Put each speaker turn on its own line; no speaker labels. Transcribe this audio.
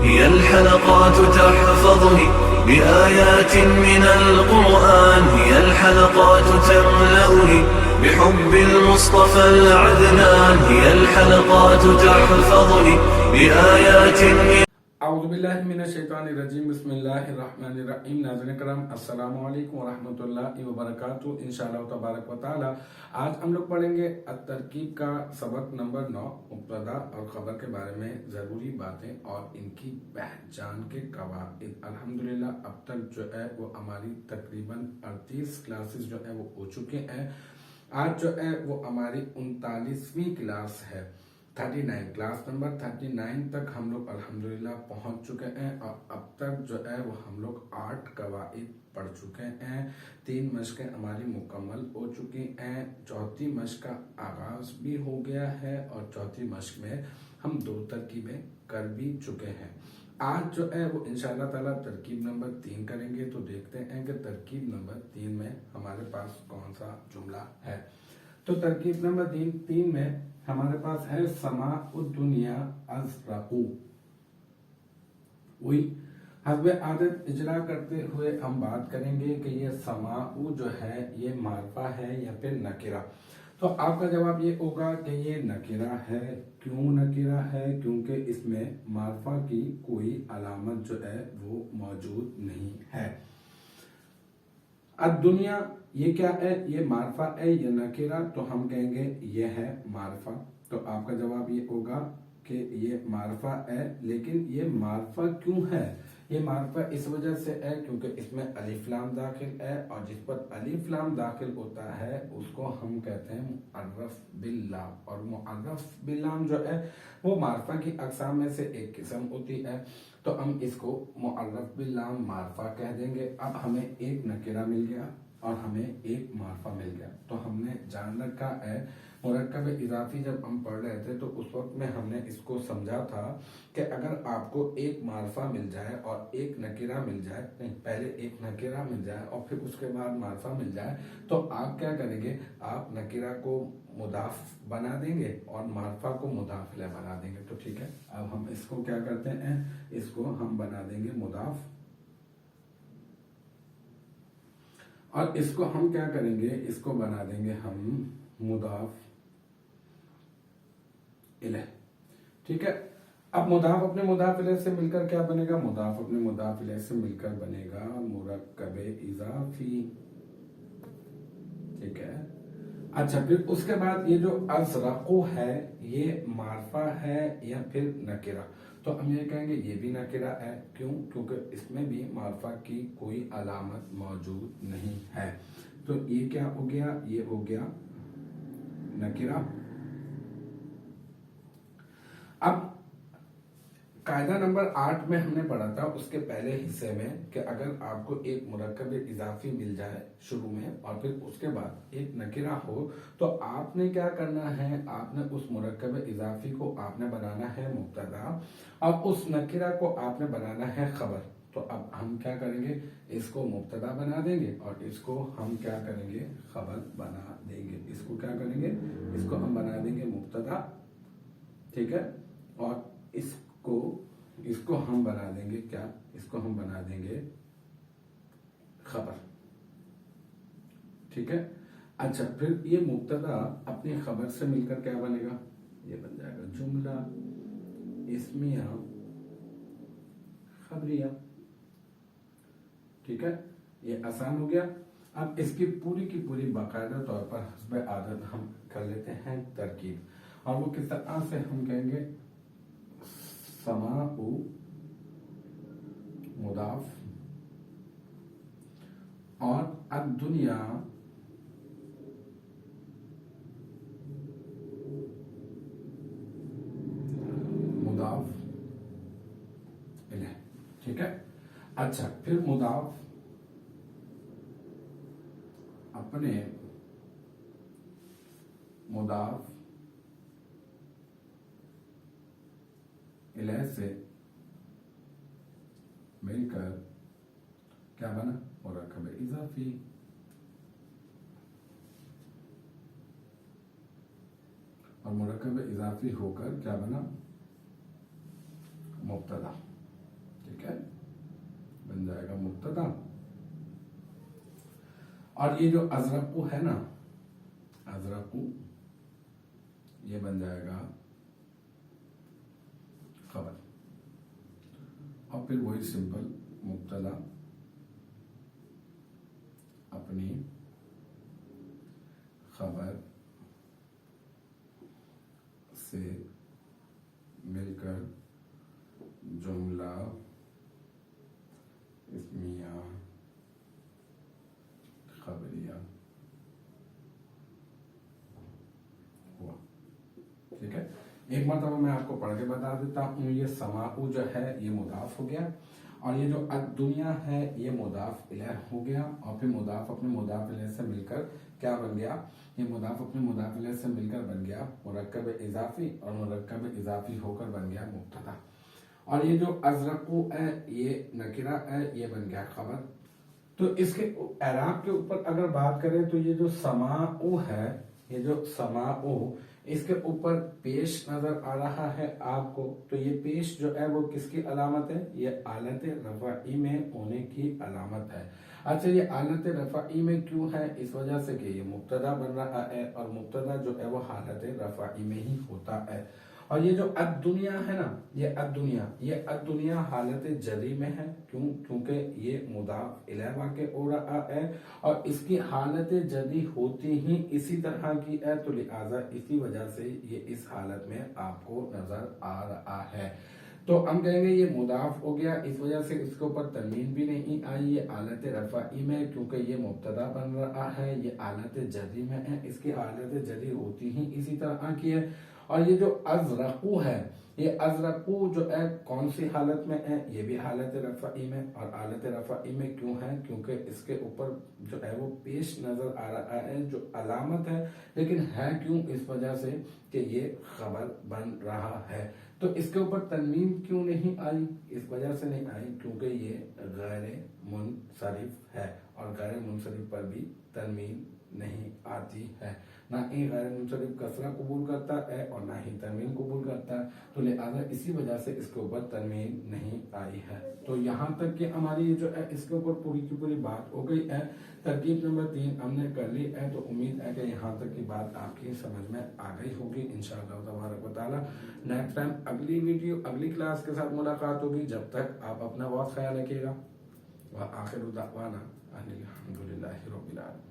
هي الحلقات تحفظني بآيات من القرآن، هي الحلقات تملأني بحب المصطفى العدنان، هي الحلقات تحفظني بآيات من
اعوذ باللہ من الشیطان الرجیم، بسم اللہ الرحمن الرحیم۔ ناظرین کرام، السلام علیکم ورحمۃ اللہ وبرکاتہ۔ انشاءاللہ تبارک و تعالی آج ہم لوگ پڑھیں گے الترکیب کا سبق نمبر 9، مبتدا اور خبر کے بارے میں ضروری باتیں اور ان کی پہچان کے قواعد۔ الحمدللہ اب تک جو ہے وہ ہماری تقریباً 38 کلاسز جو ہے وہ ہو چکے ہیں۔ آج جو ہے وہ ہماری 39ویں کلاس ہے، 39 کلاس نمبر 39 تک ہم لوگ الحمدللہ پہنچ چکے ہیں، اور اب تک جو ہے وہ ہم لوگ 8 قواعد پڑھ چکے ہیں۔ 3 مشقیں ہماری مکمل ہو چکی ہیں، چوتھی مشق کا آغاز بھی ہو گیا ہے، اور چوتھی مشق میں ہم 2 ترکیبیں کر بھی چکے ہیں۔ آج جو ہے وہ انشاءاللہ تعالیٰ ترکیب نمبر 3 کریں گے، تو دیکھتے ہیں کہ ترکیب نمبر 3 میں ہمارے پاس کون سا جملہ ہے۔ تو ترکیب نمبر 3 میں ہمارے پاس ہے سماع الدنیا ازرق۔ وہی حسب عادت اجرا کرتے ہوئے ہم بات کریں گے کہ یہ سماع جو ہے یہ معرفہ ہے یا پھر نکرہ۔ تو آپ کا جواب یہ ہوگا کہ یہ نکرہ ہے۔ کیوں نکرہ ہے؟ کیونکہ اس میں معرفہ کی کوئی علامت جو ہے وہ موجود نہیں ہے۔ الدنیا یہ کیا ہے؟ یہ معرفہ ہے یا نکرہ؟ تو ہم کہیں گے یہ ہے معرفہ۔ تو آپ کا جواب یہ ہوگا کہ یہ معرفہ ہے، لیکن یہ معرفہ کیوں ہے؟ یہ معرفہ اس وجہ سے ہے کیونکہ اس میں الف لام داخل ہے، اور جس پر الف لام داخل ہوتا ہے اس کو ہم کہتے ہیں معرف باللام، اور معرف باللام جو ہے وہ معرفہ کی اقسام میں سے ایک قسم ہوتی ہے، تو ہم اس کو معرف باللام معرفہ کہہ دیں گے۔ اب ہمیں ایک نکرہ مل گیا اور ہمیں ایک معرفہ مل گیا، تو ہم نے جان رکھا ہے مرکب اضافی جب ہم پڑھ رہے تھے تو اس وقت میں ہم نے اس کو سمجھا تھا کہ اگر آپ کو ایک معرفہ مل جائے اور ایک نکرہ مل جائے، نہیں پہلے ایک نکرہ مل جائے اور پھر اس کے بعد معرفہ مل جائے، تو آپ کیا کریں گے؟ آپ نکرہ کو مضاف بنا دیں گے اور معرفہ کو مضاف الیہ بنا دیں گے۔ تو ٹھیک ہے، اب ہم اس کو کیا کرتے ہیں؟ اس کو ہم بنا دیں گے مضاف، اور اس کو ہم کیا کریں گے؟ اس کو بنا دیں گے ہم مضاف الیہ۔ ٹھیک ہے، اب مضاف اپنے مضاف الیہ سے مل کر کیا بنے گا؟ مضاف اپنے مضاف الیہ سے مل کر بنے گا مرکب اضافی۔ ٹھیک ہے، اچھا پھر اس کے بعد یہ جو ازرق ہے یہ معرفہ ہے یا پھر نکرہ؟ تو ہم یہ کہیں گے یہ بھی نکرہ ہے۔ کیوں؟ کیونکہ اس میں بھی معرفہ کی کوئی علامت موجود نہیں ہے۔ تو یہ کیا ہو گیا؟ یہ ہو گیا نکرہ۔ اب قاعدہ نمبر 8 میں ہم نے پڑھا تھا اس کے پہلے حصے میں کہ اگر آپ کو ایک مرکب اضافی مل جائے شروع میں اور پھر اس کے بعد ایک نکرہ ہو، تو آپ نے کیا کرنا ہے؟ آپ نے اس مرکب اضافی کو آپ نے بنانا ہے مبتدا، اور اس نکرہ کو آپ نے بنانا ہے خبر۔ تو اب ہم کیا کریں گے؟ اس کو مبتدا بنا دیں گے اور اس کو ہم کیا کریں گے؟ خبر بنا دیں گے۔ اس کو کیا کریں گے؟ اس کو ہم بنا دیں گے مبتدا، ٹھیک ہے، اور اس کو ہم بنا دیں گے کیا؟ اس کو ہم بنا دیں گے خبر۔ ٹھیک ہے، اچھا پھر یہ مبتدا اپنی خبر سے مل کر کیا بنے گا؟ یہ بن جائے گا جملہ اسمیہ خبریہ۔ ٹھیک ہے، یہ آسان ہو گیا۔ اب اس کی پوری باقاعدہ طور پر حسب عادت ہم کر لیتے ہیں ترکیب، اور وہ کس طرح سے ہم کہیں گے؟ سماع مضاف اور الدنیا مضاف الیہ۔ ٹھیک ہے، اچھا پھر مضاف اپنے مضاف الیہ سے مل کر کیا بنا؟ مرکب اضافی۔ اور مرکب اضافی ہو کر کیا بنا؟ مبتدا۔ ٹھیک ہے، بن جائے گا مبتدا. اور یہ جو ازرقو ہے نا، ازرقو یہ بن جائے گا خبر. اور پھر وہی سمپل مبتدا اپنی خبر سے مل کر جملہ اسمیہ خبریہ ہوا. ٹھیک ہے، ایک مرتبہ میں آپ کو پڑھ کے بتا دیتا ہوں. یہ سماعو جو ہے یہ مضاف ہو گیا، اور یہ جو الدنیا ہے یہ مضاف الیہ ہو گیا، اور پھر مضاف اپنے مضاف الیہ سے مل کر کیا بن گیا؟ یہ مضاف اپنے مضاف الیہ سے مل کر بن گیا مرکب اضافی، اور مرکب اضافی ہو کر بن گیا مبتدا. اور یہ جو ازرقو ہے یہ نکرہ ہے، یہ بن گیا خبر. تو اس کے اعراب کے اوپر اگر بات کریں تو یہ جو سماعو ہے، یہ جو سماعو اس کے اوپر پیش نظر آ رہا ہے آپ کو، تو یہ پیش جو ہے وہ کس کی علامت ہے؟ یہ آلت رفعی میں ہونے کی علامت ہے. اچھا، یہ آلت رفعی میں کیوں ہے؟ اس وجہ سے کہ یہ مبتدا بن رہا ہے، اور مبتدا جو ہے وہ حالت رفعی میں ہی ہوتا ہے. اور یہ جو الدنیا ہے نا، یہ الدنیا حالت جری میں ہے. کیونکہ یہ مضاف الیہ واقع ہو رہا ہے، اور اس کی حالت جری ہوتی ہی اسی طرح کی ہے، تو لہٰذا اسی وجہ سے یہ اس حالت میں آپ کو نظر آ رہا ہے. تو ہم کہیں گے یہ مضاف ہو گیا، اس وجہ سے اس کے اوپر تنوین بھی نہیں آئی. یہ حالت رفعی میں کیونکہ یہ مبتدا بن رہا ہے، یہ حالت جری میں ہے، اس کی حالت جری ہوتی ہی اسی طرح کی ہے. اور یہ جو ازرقو ہے، یہ ازرقو جو ہے کون سی حالت میں ہے؟ یہ بھی حالت رفعی میں. اور حالت رفعی میں کیوں ہے؟ کیونکہ اس کے اوپر جو ہے وہ پیش نظر آ رہا ہے جو علامت ہے، لیکن ہے کیوں؟ اس وجہ سے کہ یہ خبر بن رہا ہے. تو اس کے اوپر تنوین کیوں نہیں آئی؟ اس وجہ سے نہیں آئی کیونکہ یہ غیر منصرف ہے، اور غیر منصرف پر بھی تنوین نہیں آتی ہے. نہ ہی غیر منصرف کسرہ قبول کرتا ہے اور نہ ہی تنوین قبول کرتا ہے، تو لہذا اسی وجہ سے اس کے اوپر تنوین نہیں آئی ہے. تو یہاں تک کہ ہماری جو ہے اس کے اوپر پوری کی پوری بات ہو گئی ہے. ترکیب نمبر 3 ہم نے کر لی ہے، تو امید ہے کہ یہاں تک کی بات آپ کی سمجھ میں آ گئی ہوگی انشاءاللہ تبارک و تعالی. نیکسٹ ٹائم اگلی ویڈیو اگلی کلاس کے ساتھ ملاقات ہوگی. جب تک آپ اپنا بہت خیال رکھیے گا. وآخر دعوانا ان الحمدللہ رب العالمین.